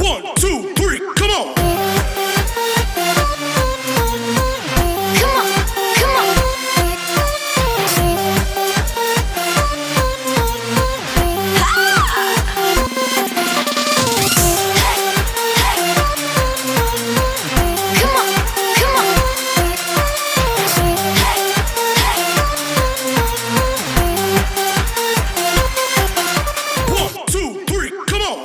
1, 2, 3, come on. Come on, come on. Come on, come on. 1, 2, 3, come on. Come on, come on. Come on, come on.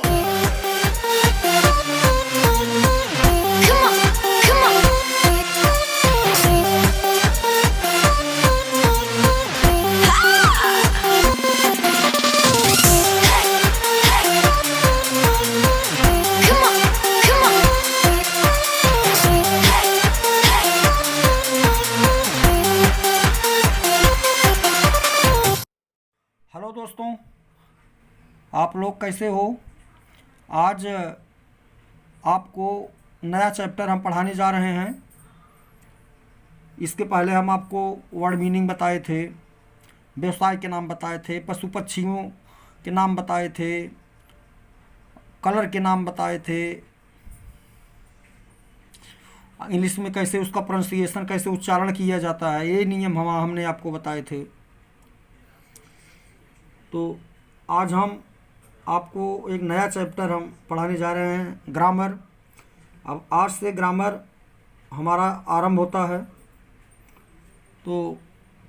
Hello दोस्तों, आप लोग कैसे हो। आज आपको नया चैप्टर हम पढ़ाने जा रहे हैं। इसके पहले हम आपको वर्ड मीनिंग बताए थे, व्यवसाय के नाम बताए थे, पशु पक्षियों के नाम बताए थे, कलर के नाम बताए थे, इंग्लिश में कैसे उसका प्रोनाउंसिएशन कैसे उच्चारण किया जाता है, ये नियम हमने आपको बताए थे। तो आज हम आपको एक नया चैप्टर हम पढ़ाने जा रहे हैं, ग्रामर। अब आज से ग्रामर हमारा आरंभ होता है। तो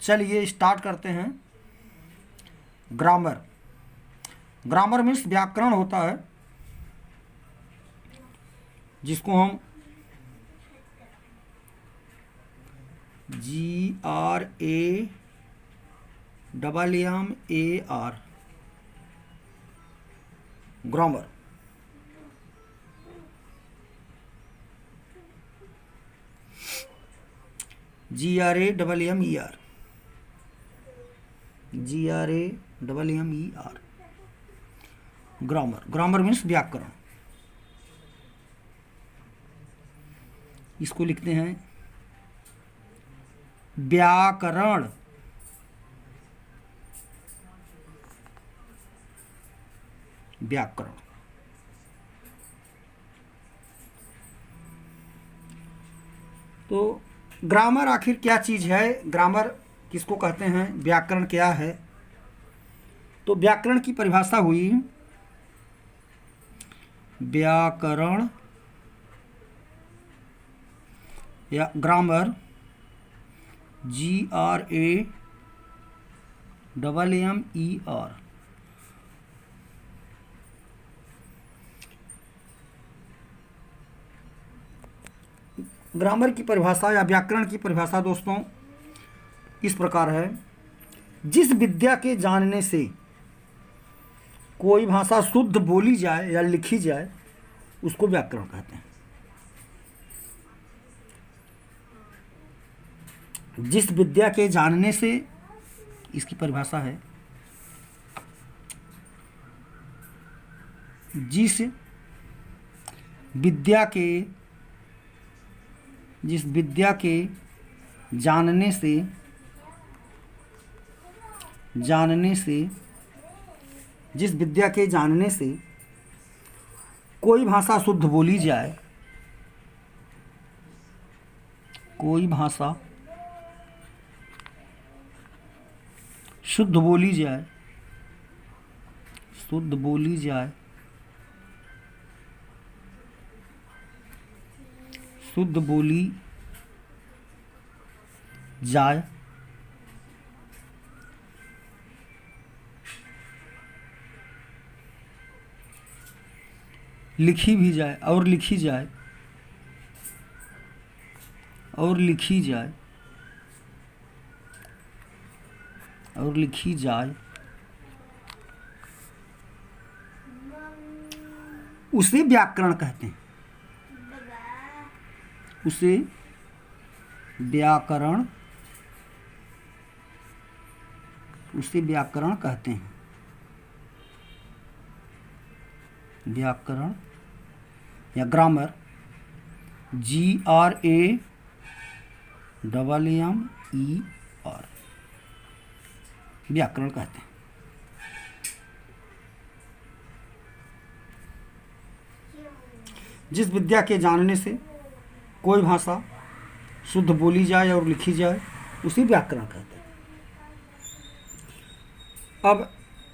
चलिए स्टार्ट करते हैं। ग्रामर, ग्रामर मीन्स व्याकरण होता है, जिसको हम GRAMMAR, grammar. GRAMMER, grammar. Grammar means व्याकरण। इसको लिखते हैं व्याकरण। व्याकरण। तो ग्रामर आखिर क्या चीज़ है, ग्रामर किसको कहते हैं, व्याकरण क्या है। तो व्याकरण की परिभाषा हुई, व्याकरण या ग्रामर GRAMMER, ग्रामर की परिभाषा या व्याकरण की परिभाषा दोस्तों इस प्रकार है। जिस विद्या के जानने से कोई भाषा शुद्ध बोली जाए या लिखी जाए उसको व्याकरण कहते हैं। जिस विद्या के जानने से, इसकी परिभाषा है, जिस विद्या के जानने से जिस विद्या के जानने से कोई भाषा शुद्ध बोली जाए, कोई भाषा शुद्ध बोली जाए, शुद्ध बोली जाए, शुद्ध बोली जाए, लिखी भी जाए और लिखी जाए, और लिखी जाए, और लिखी जाए, उसे व्याकरण कहते हैं। उसे व्याकरण कहते हैं। व्याकरण या ग्रामर GRAMMER, व्याकरण कहते हैं। जिस विद्या के जानने से कोई भाषा शुद्ध बोली जाए और लिखी जाए उसी व्याकरण कहते हैं। अब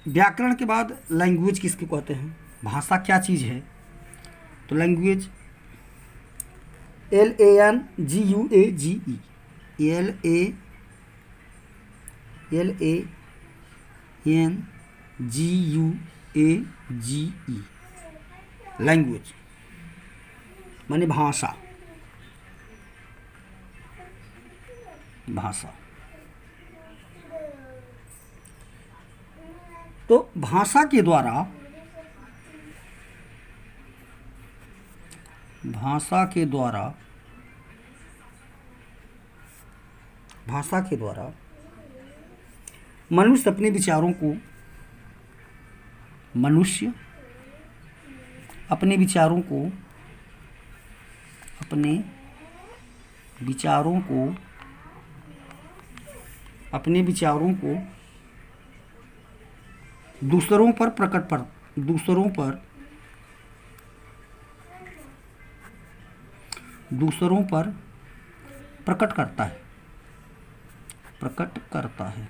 व्याकरण के बाद लैंग्वेज किसको कहते हैं, भाषा क्या चीज़ है? तो लैंग्वेज LANGUAGE, LANGUAGE, लैंग्वेज माने भाषा। भाषा तो भाषा के द्वारा मनुष्य अपने विचारों को दूसरों पर प्रकट करता है।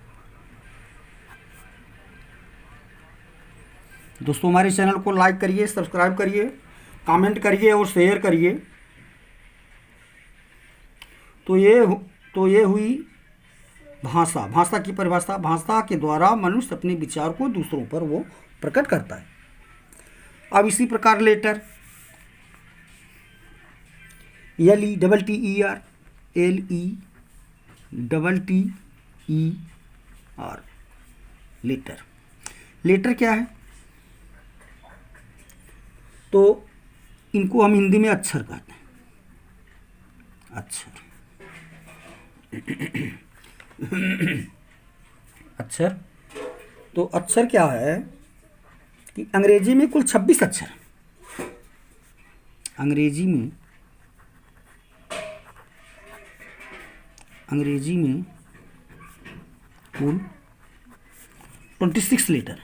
दोस्तों हमारे चैनल को लाइक करिए, सब्सक्राइब करिए, कमेंट करिए और शेयर करिए। तो ये हुई भाषा। भाषा की परिभाषा, भाषा के द्वारा मनुष्य अपने विचार को दूसरों पर वो प्रकट करता है। अब इसी प्रकार लेटर, LETTER, लेटर। लेटर क्या है? तो इनको हम हिंदी में अक्षर कहते हैं। अक्षर तो अक्षर क्या है कि अंग्रेजी में कुल 26 अक्षर, अंग्रेजी में कुल 26 लेटर,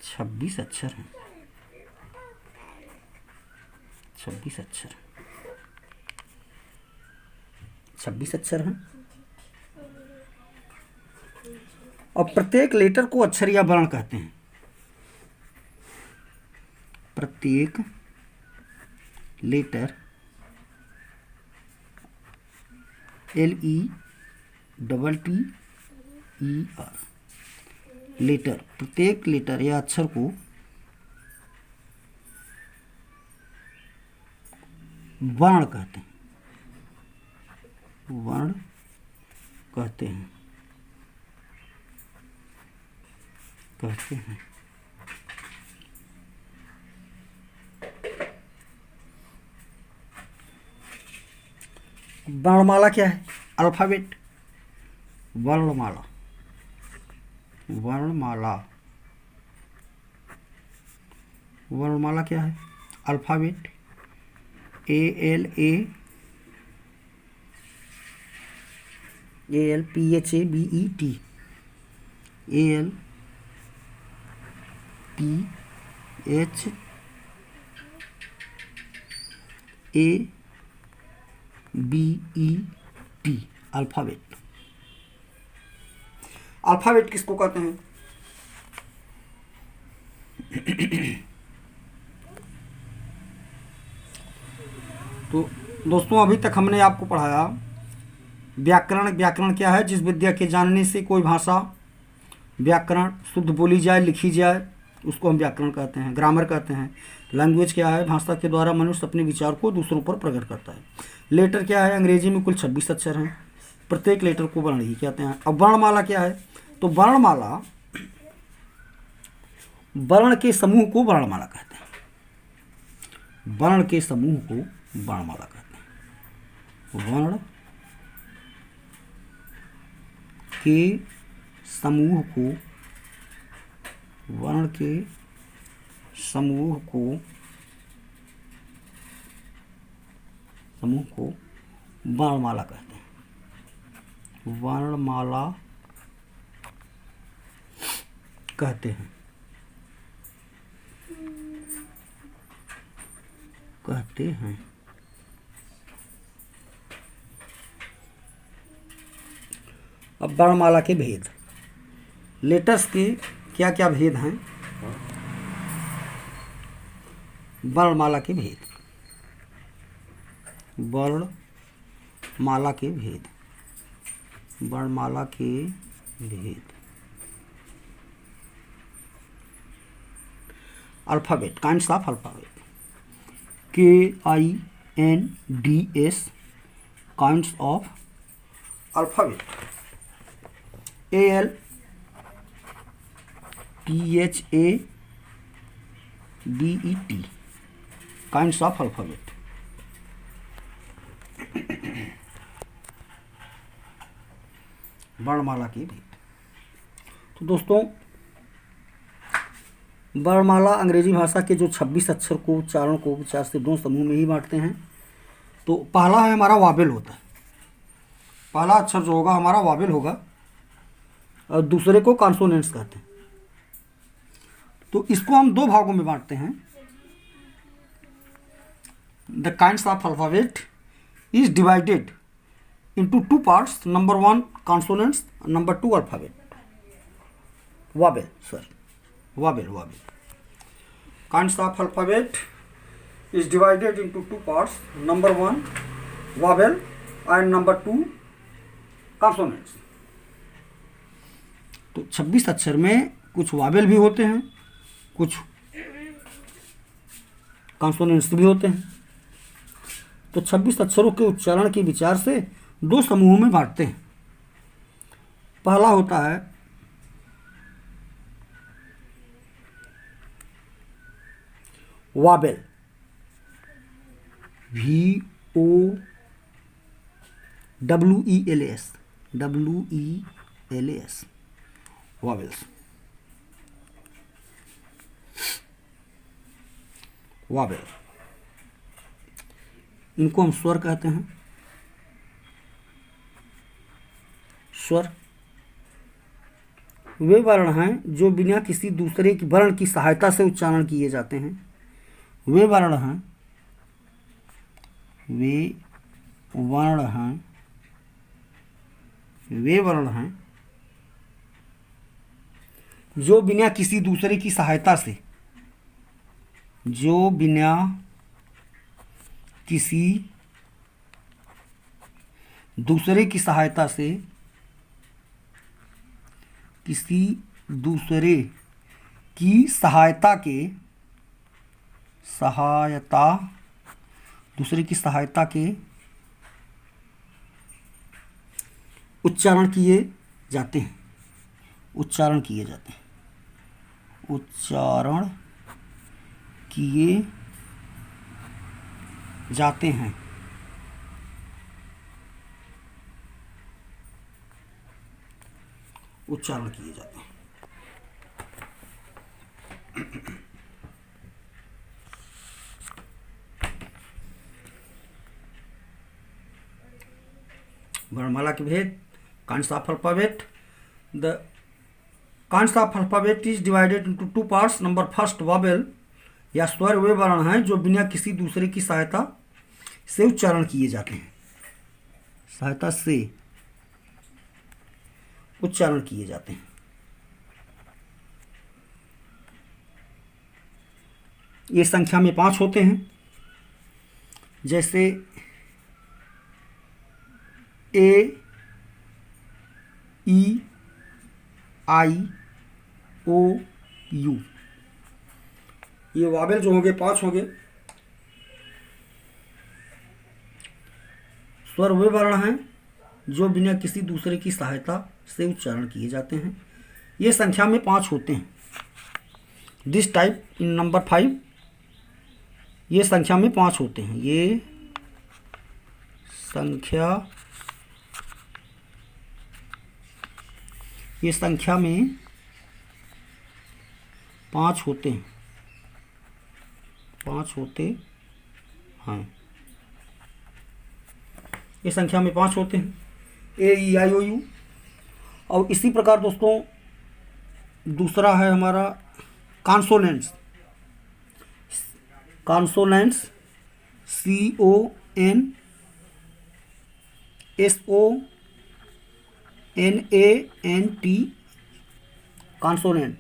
26 अक्षर हैं। 26 अक्षर हैं। और प्रत्येक लेटर को अक्षर या वर्ण कहते हैं। प्रत्येक लेटर LETTER, लेटर, प्रत्येक लेटर या अक्षर को वर्ण कहते हैं। वर्ण कहते हैं। वर्णमाला क्या है? अल्फाबेट। वर्णमाला क्या है? अल्फाबेट। ALPHABET, alphabet. अल्फाबेट किसको कहते हैं? तो दोस्तों अभी तक हमने आपको पढ़ाया व्याकरण। व्याकरण क्या है? जिस विद्या के जानने से कोई भाषा व्याकरण शुद्ध बोली जाए, लिखी जाए, उसको हम व्याकरण कहते हैं, ग्रामर कहते हैं। लैंग्वेज क्या है? भाषा के द्वारा मनुष्य अपने विचार को दूसरों पर प्रकट करता है। लेटर क्या है? अंग्रेजी में कुल 26 अक्षर हैं। प्रत्येक लेटर को वर्ण ही कहते हैं। अब वर्णमाला क्या है? तो वर्णमाला, वर्ण के समूह को वर्णमाला कहते हैं। वर्ण के समूह को वर्णमाला कहते हैं। वर्ण के समूह को वर्णमाला कहते हैं। वर्णमाला कहते हैं। कहते हैं। अब वर्णमाला के भेद, लेटर्स के क्या क्या भेद हैं। वर्णमाला के भेद, वर्णमाला के भेद, वर्णमाला के भेद। Alphabet, kinds of alphabet, KINDS, kinds of alphabet. ALPHABET, kinds of alphabet. वर्णमाला के भेद। तो दोस्तों, वर्णमाला अंग्रेजी भाषा के जो 26 अक्षर को, उच्चारण को विचार से दो समूह में ही बांटते हैं। तो पहला है हमारा वावेल होता है, पहला अक्षर जो होगा हमारा वावेल होगा, और दूसरे को कॉन्सोनेंट्स कहते हैं। तो इसको हम दो भागों में बांटते हैं। The kinds of alphabet is divided into two parts, number 1 consonants, number 2 alphabet, vowel. Kinds of alphabet is divided into two parts, number 1 vowel and number 2 consonants. तो 26 अक्षर में कुछ वावेल भी होते हैं, कुछ कॉन्सोनेंट्स भी होते हैं। तो 26 अक्षरों के उच्चारण के विचार से दो समूहों में बांटते हैं। पहला होता है वावेल, VOWELS, वावेल्स। वावेल, इनको हम स्वर कहते हैं। स्वर वे वर्ण हैं जो बिना किसी दूसरे की वर्ण की सहायता से उच्चारण किए जाते हैं। वे वर्ण हैं जो बिना किसी दूसरे की सहायता से, किसी दूसरे की सहायता के उच्चारण किए जाते हैं। उच्चारण किए जाते हैं। वर्णमाला के भेद, kinds of alphabet. The kinds of alphabet is divided into two parts. Number first, Wavell या स्वर वे वर्ण हैं जो बिना किसी दूसरे की सहायता से उच्चारण किए जाते हैं। ये संख्या में 5 होते हैं, जैसे A, E, I, O, U। ये वावेल जो होंगे 5 होंगे। स्वर वे वर्ण हैं जो बिना किसी दूसरे की सहायता से उच्चारण किए जाते हैं। ये संख्या में 5 होते हैं। दिस टाइप इन नंबर 5, ये संख्या में 5 होते हैं। ये संख्या में 5 होते हैं। ये संख्या में 5 होते हैं, AEIOU। और इसी प्रकार दोस्तों दूसरा है हमारा consonants. CONSONANT, consonant.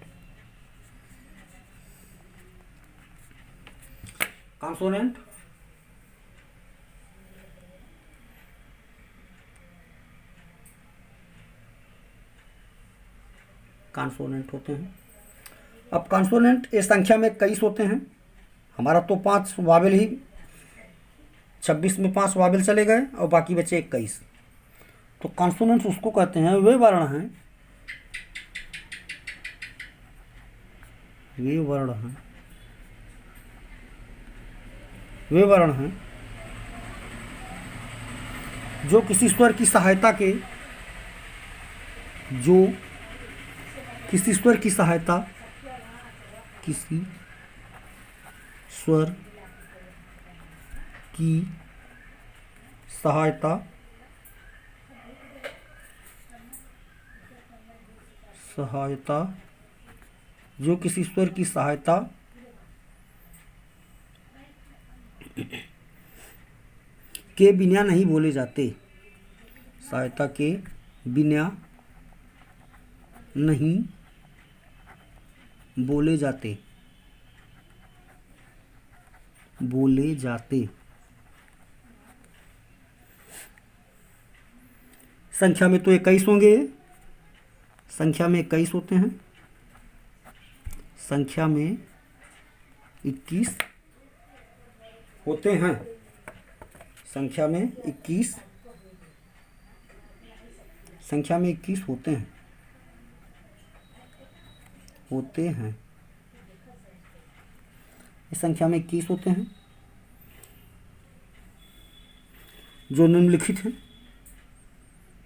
Consonant consonant होते हैं। अब कॉन्सोनेंट ये संख्या में 21 होते हैं। हमारा तो 5 वावेल ही, 26 में 5 वावेल चले गए और बाकी बचे 21। तो कॉन्सोनेंट्स उसको कहते हैं, वे वर्ण हैं, वे वर्ण हैं, वे वर्ण हैं जो किसी स्वर की सहायता के, जो किसी स्वर की सहायता, किसी स्वर की सहायता, सहायता, जो किसी स्वर की सहायता के बिना नहीं बोले जाते, सहायता के बिना नहीं बोले जाते, बोले जाते। संख्या में तो 21 होंगे, संख्या में 21 होते हैं, संख्या में 21 होते हैं, संख्या में 21, संख्या में 21 होते हैं, होते हैं। इस संख्या में 21 होते हैं जो निम्नलिखित हैं,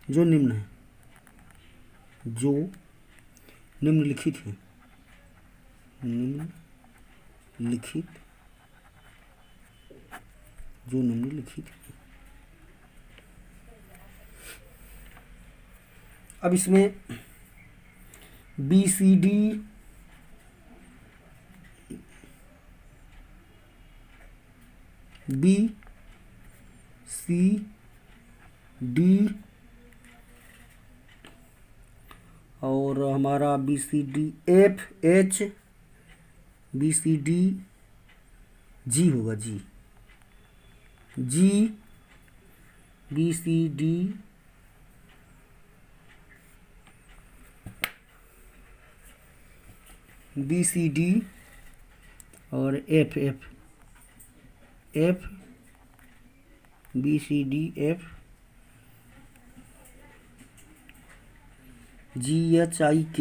जो निम्न है, जो निम्नलिखित हैं, निम्नलिखित, जो निम्नलिखित हैं। अब इसमें BCD, BCD और हमारा BCDF, H, BCDG होगा, G, BCD, BCD और F, BCDF, GHIK,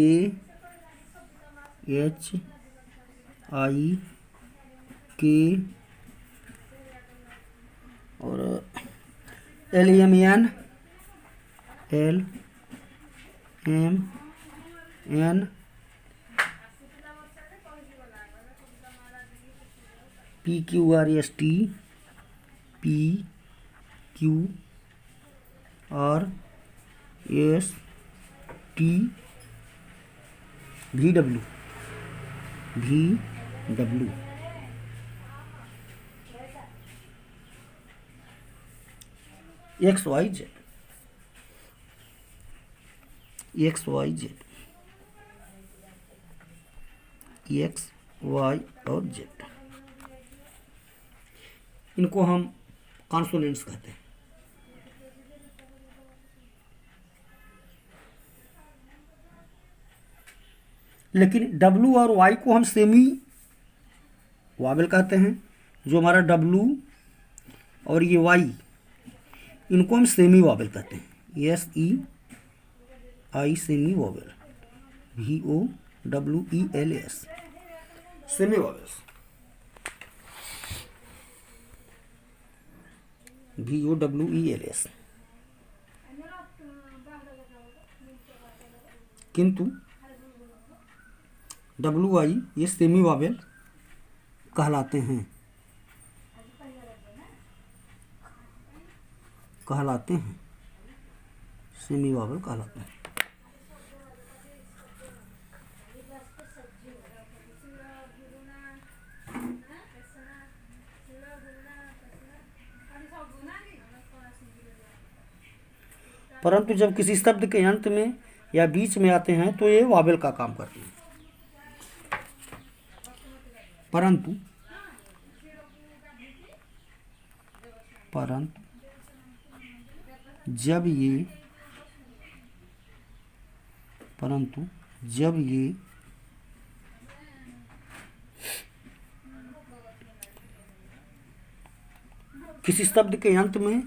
और LMN, PQRST, VW, XYZ, X, Y और Z, इनको हम कॉन्सोनेंट्स कहते हैं। लेकिन W और Y को हम सेमी वावेल कहते हैं। जो हमारा W और ये Y, इनको हम सेमी वावेल कहते हैं, SEI, semi Wavell, VOWELS, semi vowels, VOWELS। किंतु WI ये सेमी वावेल कहलाते हैं, सेमी वावेल कहलाते हैं। परंतु जब किसी शब्द के अंत में या बीच में आते हैं तो ये वावेल का काम करते हैं। परंतु जब ये किसी शब्द के अंत में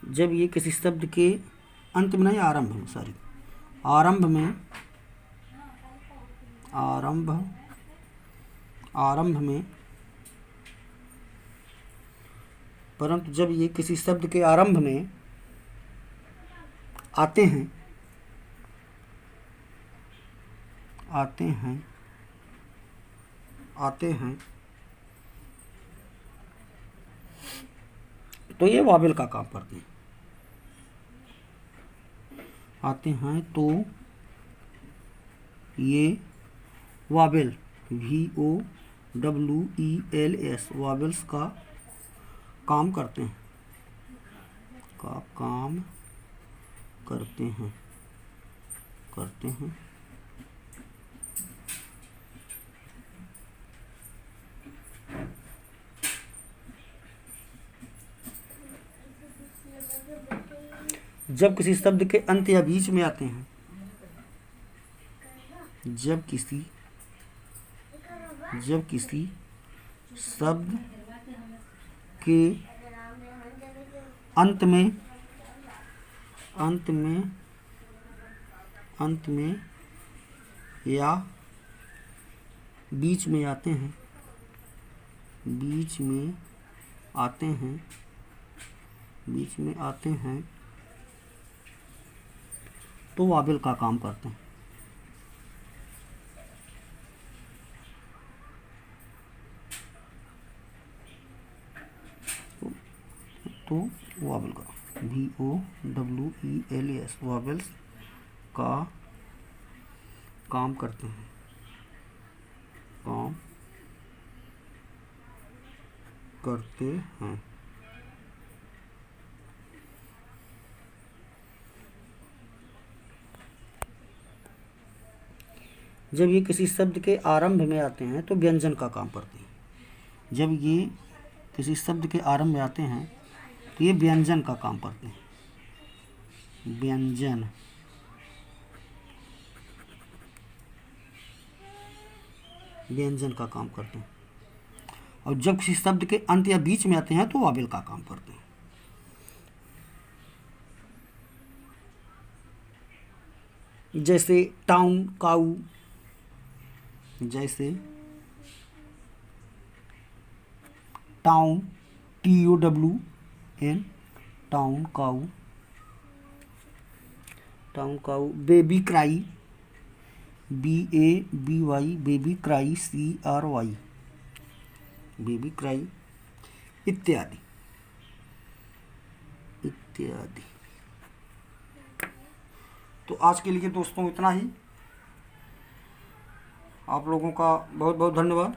जब ये किसी शब्द के अंत में नहीं, आरंभ में, सॉरी, आरंभ में, परंतु जब ये किसी शब्द के आरंभ में आते हैं तो ये वावेल का काम करते हैं। आते हैं तो ये वावेल VOWELS वावेल्स का काम करते हैं, करते हैं। जब किसी शब्द के अंत या बीच में आते हैं, जब किसी शब्द के अंत में या बीच में आते हैं तो वावेल का काम करते हैं। तो वावेल का VOWELS वावेल्स का काम करते हैं, जब ये किसी शब्द के आरंभ में आते हैं तो व्यंजन का काम करते हैं। जब ये किसी शब्द के आरंभ में आते हैं तो ये व्यंजन का काम करते हैं, व्यंजन का काम करते हैं। और जब किसी शब्द के अंत या बीच में आते हैं तो वावेल का काम करते हैं। जैसे town, cow, town TOWN town, cow, baby cry BABY baby cry CRY baby cry, इत्यादि। तो आज के लिए दोस्तों इतना ही। आप लोगों का बहुत बहुत धन्यवाद।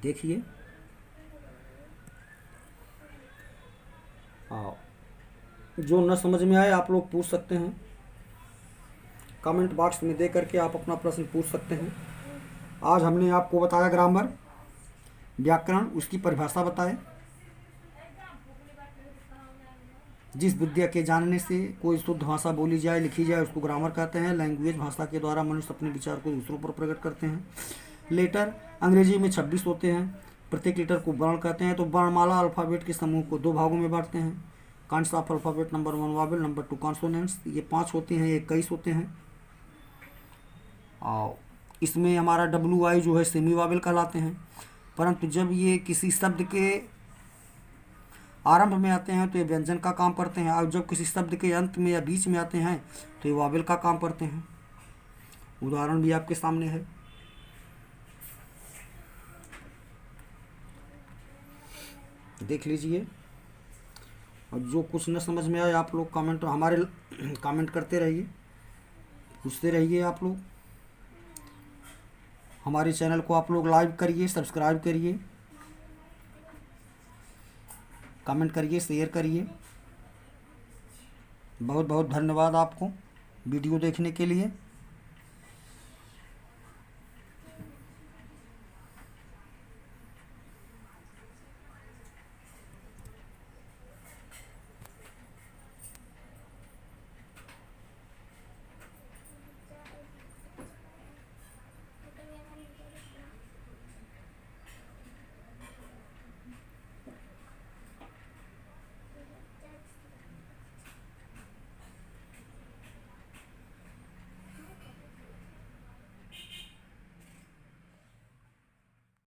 देखिए, जो न समझ में आए आप लोग पूछ सकते हैं, कमेंट बॉक्स में दे करके आप अपना प्रश्न पूछ सकते हैं। आज हमने आपको बताया ग्रामर, व्याकरण, उसकी परिभाषा बताए। जिस विद्या के जानने से कोई शुद्ध भाषा बोली जाए, लिखी जाए, उसको ग्रामर कहते हैं। लैंग्वेज, भाषा के द्वारा मनुष्य अपने विचार को दूसरों पर प्रकट करते हैं। लेटर अंग्रेजी में 26 होते हैं, प्रत्येक लेटर को वर्ण कहते हैं। तो वर्णमाला अल्फ़ाबेट के समूह को 2 भागों में बांटते हैं। Counts of alphabet, number 1 vowel, number 2 consonants. ये 5 होते हैं, ये 21 होते हैं। और इसमें हमारा WI जो है सेमी वावेल कहलाते हैं। परंतु जब ये किसी शब्द के आरंभ में आते हैं तो ये व्यंजन का काम करते हैं, और जब किसी शब्द के अंत में या बीच में आते हैं तो ये वावल का काम करते हैं। उदाहरण भी आपके सामने है। देख लीजिए, और जो कुछ न समझ में आए आप लोग कमेंट हमारे कमेंट करते रहिए, पूछते रहिए। आप लोग हमारे चैनल को आप लोग लाइक करिए, सब्सक्राइब करिए, कमेंट करिए, शेयर करिए। बहुत बहुत धन्यवाद आपको वीडियो देखने के लिए।